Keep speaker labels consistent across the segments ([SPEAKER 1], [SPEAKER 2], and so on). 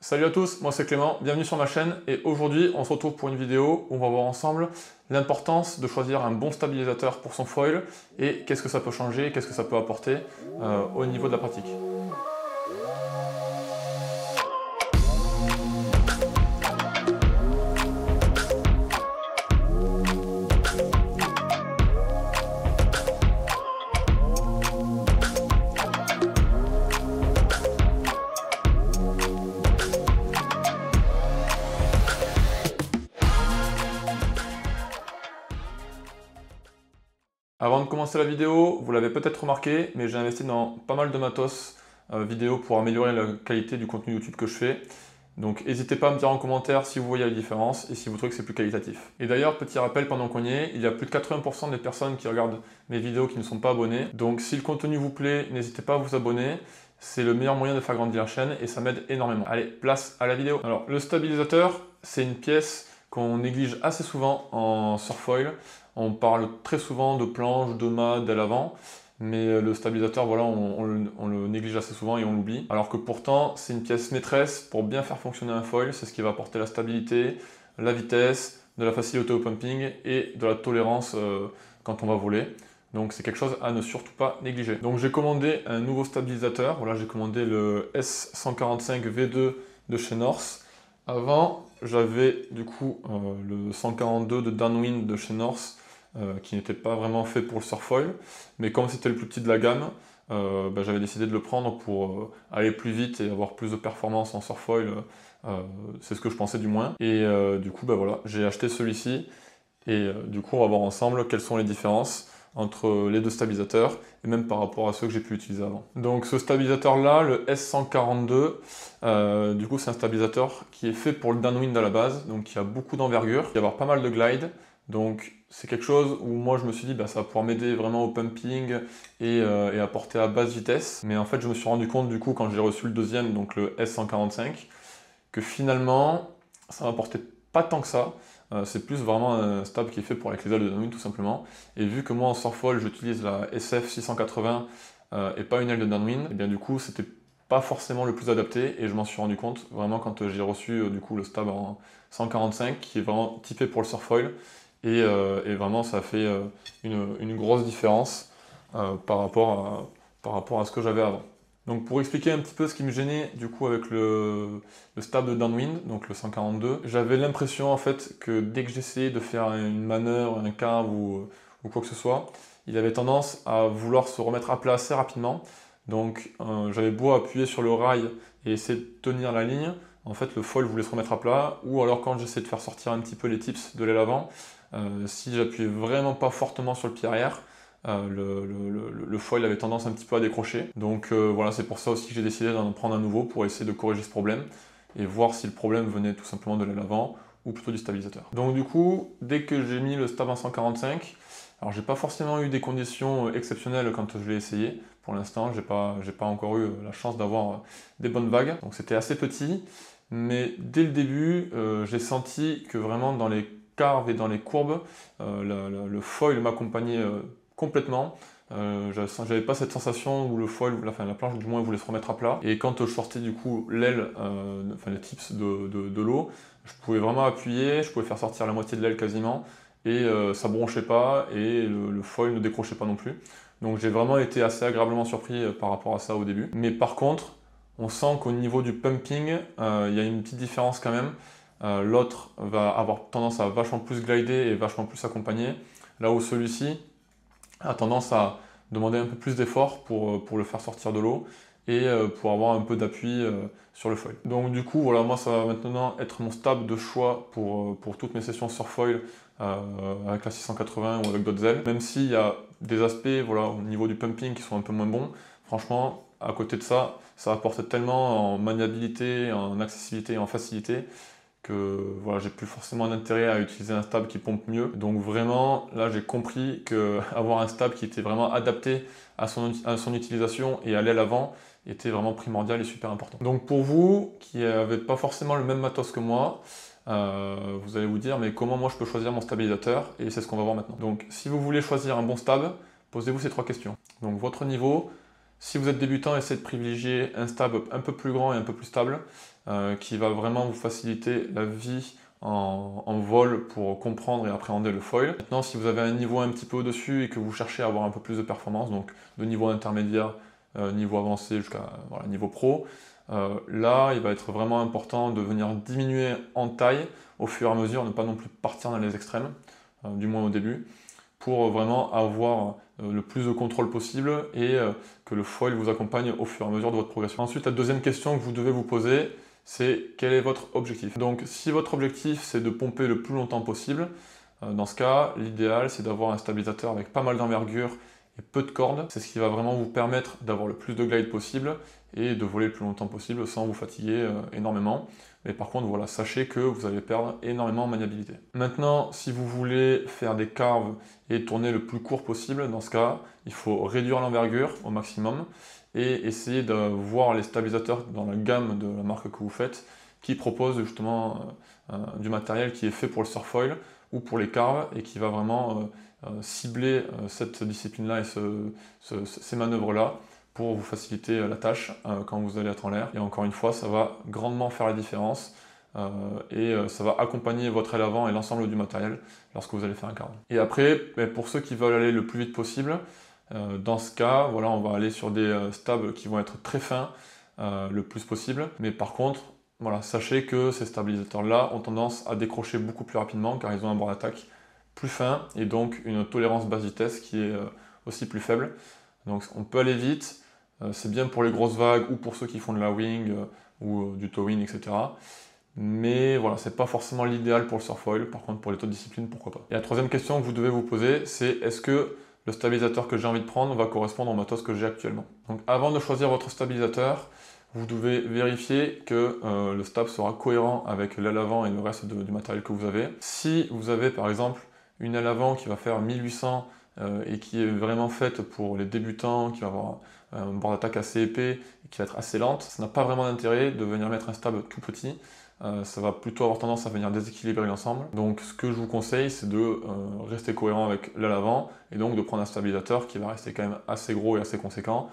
[SPEAKER 1] Salut à tous, moi c'est Clément, bienvenue sur ma chaîne et aujourd'hui on se retrouve pour une vidéo où on va voir ensemble l'importance de choisir un bon stabilisateur pour son foil et qu'est-ce que ça peut changer, qu'est-ce que ça peut apporter au niveau de la pratique. Avant de commencer la vidéo, vous l'avez peut-être remarqué, mais j'ai investi dans pas mal de matos vidéo pour améliorer la qualité du contenu YouTube que je fais. Donc n'hésitez pas à me dire en commentaire si vous voyez la différence et si vous trouvez que c'est plus qualitatif. Et d'ailleurs, petit rappel pendant qu'on y est, il y a plus de 80% des personnes qui regardent mes vidéos qui ne sont pas abonnées. Donc si le contenu vous plaît, n'hésitez pas à vous abonner. C'est le meilleur moyen de faire grandir la chaîne et ça m'aide énormément. Allez, place à la vidéo. Alors le stabilisateur, c'est une pièce qu'on néglige assez souvent en surfoil. On parle très souvent de planche, de mât, d'aile avant, mais le stabilisateur, voilà, on le néglige assez souvent et on l'oublie. Alors que pourtant, c'est une pièce maîtresse pour bien faire fonctionner un foil. C'est ce qui va apporter la stabilité, la vitesse, de la facilité au pumping et de la tolérance quand on va voler. Donc c'est quelque chose à ne surtout pas négliger. Donc j'ai commandé un nouveau stabilisateur. Voilà, j'ai commandé le S145 V2 de chez North. Avant, j'avais du coup le 142 de Downwind de chez North. Qui n'était pas vraiment fait pour le surfoil, mais comme c'était le plus petit de la gamme, j'avais décidé de le prendre pour aller plus vite et avoir plus de performance en surfoil, c'est ce que je pensais du moins. Et du coup, voilà, j'ai acheté celui-ci, et du coup, on va voir ensemble quelles sont les différences entre les deux stabilisateurs, et même par rapport à ceux que j'ai pu utiliser avant. Donc ce stabilisateur-là, le S142, du coup c'est un stabilisateur qui est fait pour le downwind à la base, donc qui a beaucoup d'envergure, il va y avoir pas mal de glide, donc c'est quelque chose où moi je me suis dit ça va pouvoir m'aider vraiment au pumping et apporter à basse vitesse. Mais en fait je me suis rendu compte du coup quand j'ai reçu le deuxième, donc le S145, que finalement ça m'apportait pas tant que ça. C'est plus vraiment un stab qui est fait pour avec les ailes de downwind tout simplement. Et vu que moi en surfoil j'utilise la SF680 et pas une aile de downwind, et bien du coup c'était pas forcément le plus adapté et je m'en suis rendu compte vraiment quand j'ai reçu du coup le stab en 145 qui est vraiment typé pour le surfoil. Et vraiment ça fait une grosse différence par rapport à ce que j'avais avant. Donc pour expliquer un petit peu ce qui me gênait du coup avec le stab de downwind, donc le 142, j'avais l'impression en fait que dès que j'essayais de faire une manœuvre, un carve ou quoi que ce soit, il avait tendance à vouloir se remettre à plat assez rapidement. Donc j'avais beau appuyer sur le rail et essayer de tenir la ligne, en fait le foil voulait se remettre à plat, ou alors quand j'essayais de faire sortir un petit peu les tips de l'aile avant, si j'appuyais vraiment pas fortement sur le pied arrière, le foil avait tendance un petit peu à décrocher. Donc voilà, c'est pour ça aussi que j'ai décidé d'en prendre un nouveau pour essayer de corriger ce problème et voir si le problème venait tout simplement de l'aile avant ou plutôt du stabilisateur. Donc du coup, dès que j'ai mis le stab en 145, alors j'ai pas forcément eu des conditions exceptionnelles quand je l'ai essayé. Pour l'instant, j'ai pas encore eu la chance d'avoir des bonnes vagues, donc c'était assez petit. Mais dès le début, j'ai senti que vraiment dans les carves et dans les courbes, le foil m'accompagnait complètement. J'avais pas cette sensation où le foil, la planche du moins voulait se remettre à plat. Et quand je sortais du coup l'aile, les tips de l'eau, je pouvais vraiment appuyer, je pouvais faire sortir la moitié de l'aile quasiment, et ça bronchait pas, et le foil ne décrochait pas non plus. Donc j'ai vraiment été assez agréablement surpris par rapport à ça au début. Mais par contre, on sent qu'au niveau du pumping, il y a une petite différence quand même. L'autre va avoir tendance à vachement plus glider et vachement plus accompagner, là où celui-ci a tendance à demander un peu plus d'effort pour le faire sortir de l'eau et pour avoir un peu d'appui sur le foil. Donc du coup, voilà, moi ça va maintenant être mon stab de choix pour toutes mes sessions sur foil avec la 680 ou avec d'autres ailes. Même s'il y a des aspects au niveau du pumping qui sont un peu moins bons, franchement, à côté de ça, ça apporte tellement en maniabilité, en accessibilité et en facilité que voilà, j'ai plus forcément d'intérêt à utiliser un stab qui pompe mieux. Donc vraiment, là j'ai compris qu'avoir un stab qui était vraiment adapté à son utilisation et à l'aile avant était vraiment primordial et super important. Donc pour vous, qui n'avez pas forcément le même matos que moi, vous allez vous dire mais comment moi je peux choisir mon stabilisateur, et c'est ce qu'on va voir maintenant. Donc si vous voulez choisir un bon stab, posez-vous ces trois questions. Donc votre niveau, Si vous êtes débutant, essayez de privilégier un stab un peu plus grand et un peu plus stable, qui va vraiment vous faciliter la vie en vol pour comprendre et appréhender le foil. Maintenant, si vous avez un niveau un petit peu au-dessus et que vous cherchez à avoir un peu plus de performance, donc de niveau intermédiaire, niveau avancé jusqu'à voilà, niveau pro, là, il va être vraiment important de venir diminuer en taille au fur et à mesure, ne pas non plus partir dans les extrêmes, du moins au début, pour vraiment avoir le plus de contrôle possible et que le foil vous accompagne au fur et à mesure de votre progression. Ensuite, la deuxième question que vous devez vous poser, c'est quel est votre objectif? Donc, si votre objectif c'est de pomper le plus longtemps possible, dans ce cas, l'idéal c'est d'avoir un stabilisateur avec pas mal d'envergure et peu de cordes. C'est ce qui va vraiment vous permettre d'avoir le plus de glide possible et de voler le plus longtemps possible sans vous fatiguer énormément. Mais par contre, voilà, sachez que vous allez perdre énormément en maniabilité. Maintenant, si vous voulez faire des carves et tourner le plus court possible, dans ce cas, il faut réduire l'envergure au maximum et essayer de voir les stabilisateurs dans la gamme de la marque que vous faites qui proposent justement du matériel qui est fait pour le surfoil ou pour les carves et qui va vraiment cibler cette discipline-là et ces manœuvres-là pour vous faciliter la tâche quand vous allez être en l'air. Et encore une fois, ça va grandement faire la différence et ça va accompagner votre aile avant et l'ensemble du matériel lorsque vous allez faire un carve. Et après, pour ceux qui veulent aller le plus vite possible, dans ce cas, voilà, on va aller sur des stabs qui vont être très fins le plus possible. Mais par contre, voilà, sachez que ces stabilisateurs-là ont tendance à décrocher beaucoup plus rapidement car ils ont un bord d'attaque plus fin et donc une tolérance basse vitesse qui est aussi plus faible. Donc on peut aller vite, c'est bien pour les grosses vagues ou pour ceux qui font de la wing ou du towing, etc. Mais voilà, c'est pas forcément l'idéal pour le surfoil. Par contre, pour les autres disciplines, pourquoi pas. Et la troisième question que vous devez vous poser, c'est est-ce que le stabilisateur que j'ai envie de prendre va correspondre au matos que j'ai actuellement? Donc avant de choisir votre stabilisateur, vous devez vérifier que le stab sera cohérent avec l'aile avant et le reste du matériel que vous avez. Si vous avez par exemple une aile avant qui va faire 1800 et qui est vraiment faite pour les débutants, qui va avoir un bord d'attaque assez épais et qui va être assez lente, ça n'a pas vraiment d'intérêt de venir mettre un stab tout petit. Ça va plutôt avoir tendance à venir déséquilibrer l'ensemble. Donc ce que je vous conseille, c'est de rester cohérent avec l'aile avant et donc de prendre un stabilisateur qui va rester quand même assez gros et assez conséquent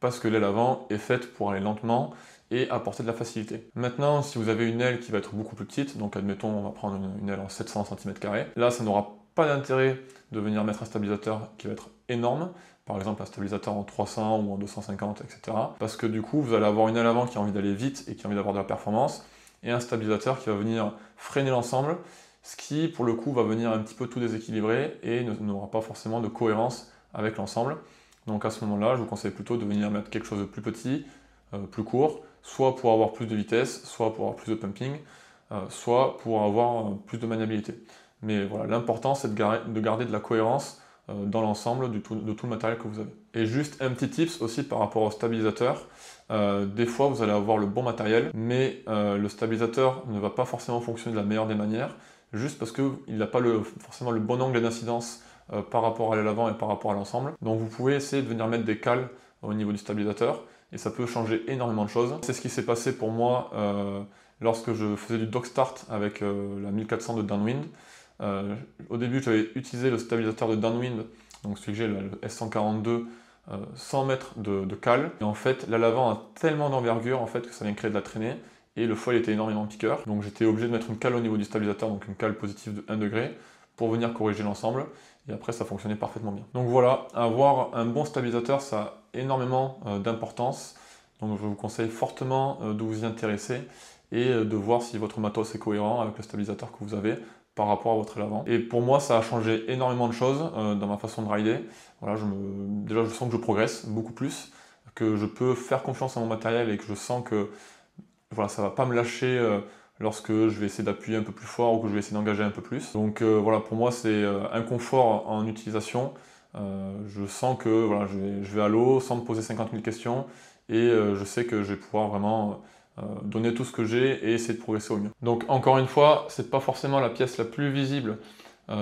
[SPEAKER 1] parce que l'aile avant est faite pour aller lentement et apporter de la facilité. Maintenant, si vous avez une aile qui va être beaucoup plus petite, donc admettons on va prendre une aile en 700 cm², là ça n'aura pas d'intérêt de venir mettre un stabilisateur qui va être énorme, par exemple un stabilisateur en 300 ou en 250, etc. Parce que du coup, vous allez avoir une aile avant qui a envie d'aller vite et qui a envie d'avoir de la performance, et un stabilisateur qui va venir freiner l'ensemble, ce qui, pour le coup, va venir un petit peu tout déséquilibrer et n'aura pas forcément de cohérence avec l'ensemble. Donc à ce moment-là, je vous conseille plutôt de venir mettre quelque chose de plus petit, plus court, soit pour avoir plus de vitesse, soit pour avoir plus de pumping, soit pour avoir plus de maniabilité. Mais voilà, l'important c'est de garder de la cohérence dans l'ensemble de tout le matériel que vous avez. Et juste un petit tips aussi par rapport au stabilisateur. Des fois vous allez avoir le bon matériel, mais le stabilisateur ne va pas forcément fonctionner de la meilleure des manières, juste parce qu'il n'a pas forcément le bon angle d'incidence par rapport à l'avant et par rapport à l'ensemble. Donc vous pouvez essayer de venir mettre des cales au niveau du stabilisateur, et ça peut changer énormément de choses. C'est ce qui s'est passé pour moi lorsque je faisais du dog start avec la 1400 de Downwind. Au début, j'avais utilisé le stabilisateur de Downwind, donc celui que j'ai, le S142, sans mettre de cale. Et en fait, l'aile avant a tellement d'envergure en fait, que ça vient créer de la traînée, et le foil était énormément piqueur. Donc j'étais obligé de mettre une cale au niveau du stabilisateur, donc une cale positive de 1 degré, pour venir corriger l'ensemble. Et après, ça fonctionnait parfaitement bien. Donc voilà, avoir un bon stabilisateur, ça a énormément d'importance. Donc je vous conseille fortement de vous y intéresser et de voir si votre matos est cohérent avec le stabilisateur que vous avez par rapport à votre aile avant. Et pour moi, ça a changé énormément de choses dans ma façon de rider. Voilà, déjà, je sens que je progresse beaucoup plus, que je peux faire confiance à mon matériel et que je sens que voilà, ça ne va pas me lâcher lorsque je vais essayer d'appuyer un peu plus fort ou que je vais essayer d'engager un peu plus. Donc voilà, pour moi, c'est un confort en utilisation. Je sens que voilà, je vais à l'eau sans me poser 50 000 questions et je sais que je vais pouvoir vraiment donner tout ce que j'ai et essayer de progresser au mieux. Donc encore une fois, c'est pas forcément la pièce la plus visible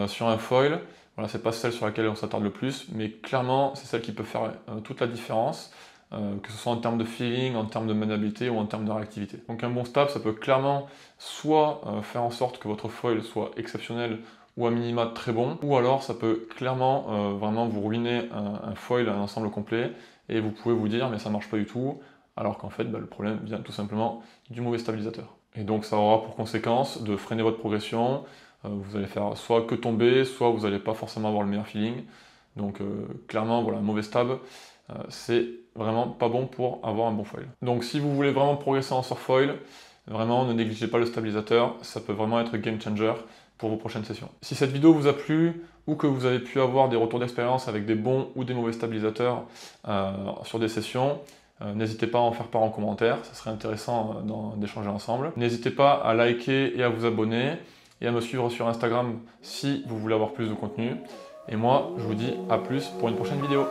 [SPEAKER 1] sur un foil, voilà, c'est pas celle sur laquelle on s'attarde le plus, mais clairement c'est celle qui peut faire toute la différence, que ce soit en termes de feeling, en termes de maniabilité ou en termes de réactivité. Donc un bon stab, ça peut clairement soit faire en sorte que votre foil soit exceptionnel ou à minima très bon, ou alors ça peut clairement vraiment vous ruiner un foil, un ensemble complet, et vous pouvez vous dire mais ça marche pas du tout, alors qu'en fait le problème vient tout simplement du mauvais stabilisateur. Et donc ça aura pour conséquence de freiner votre progression, vous allez faire soit que tomber, soit vous n'allez pas forcément avoir le meilleur feeling. Donc clairement, voilà, mauvais stab, c'est vraiment pas bon pour avoir un bon foil. Donc si vous voulez vraiment progresser en surfoil, vraiment ne négligez pas le stabilisateur, ça peut vraiment être game changer pour vos prochaines sessions. Si cette vidéo vous a plu, ou que vous avez pu avoir des retours d'expérience avec des bons ou des mauvais stabilisateurs sur des sessions, n'hésitez pas à en faire part en commentaire, ça serait intéressant d'échanger ensemble. N'hésitez pas à liker et à vous abonner, et à me suivre sur Instagram si vous voulez avoir plus de contenu. Et moi, je vous dis à plus pour une prochaine vidéo.